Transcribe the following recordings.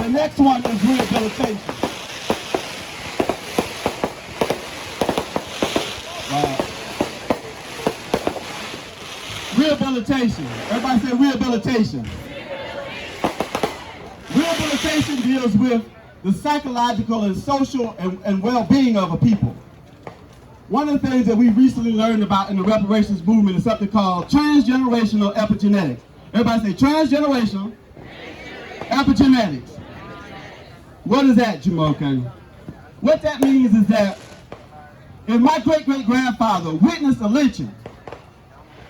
The next one is rehabilitation. Rehabilitation. Everybody say rehabilitation. Rehabilitation deals with the psychological and social and well-being of a people. One of the things that we recently learned about in the reparations movement is something called transgenerational epigenetics. Everybody say transgenerational epigenetics. What is that, Jamoke? What that means is that if my great-great-grandfather witnessed a lynching,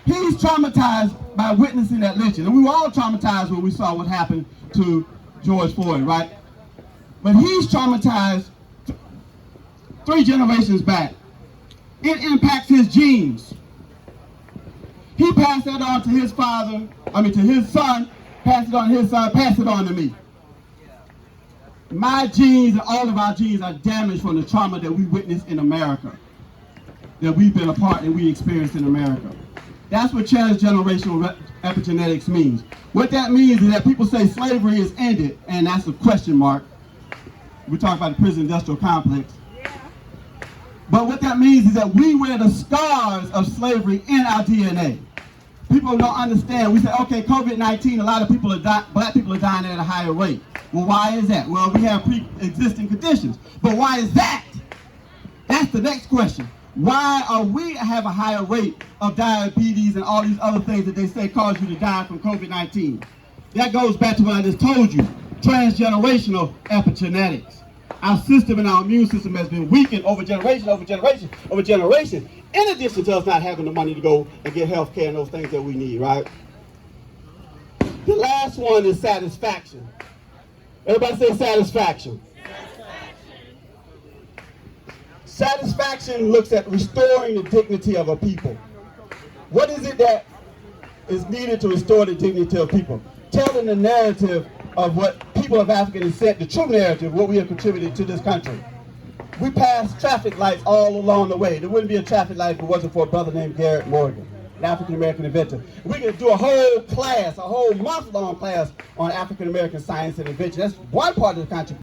he's traumatized by witnessing that lynching. And we were all traumatized when we saw what happened to George Floyd, right? But he's traumatized 3 generations back. It impacts his genes. He passed that on to his father, to his son, passed it on to his son, passed it on to me. My genes and all of our genes are damaged from the trauma that we witnessed in America, that we've been a part and we experienced in America. That's what transgenerational epigenetics means. What that means is that people say slavery is ended, and that's a question mark. We talk about the prison industrial complex. But what that means is that we wear the scars of slavery in our DNA. People don't understand. We say, okay, COVID-19, a lot of people black people are dying at a higher rate. Well, why is that? Well, we have pre-existing conditions. But why is that? That's the next question. Why are we have a higher rate of diabetes and all these other things that they say cause you to die from COVID-19? That goes back to what I just told you, transgenerational epigenetics. Our system and our immune system has been weakened over generation, over generation, over generation, in addition to us not having the money to go and get health care and those things that we need, right? The last one is satisfaction. Everybody say satisfaction. Satisfaction looks at restoring the dignity of a people. What is it that is needed to restore the dignity of people? Telling the narrative of what people of African descent, the true narrative, what we have contributed to this country. We passed traffic lights all along the way. There wouldn't be a traffic light if it wasn't for a brother named Garrett Morgan, an African-American inventor. We could do a whole class, a whole month-long class on African-American science and invention. That's one part of the contribution.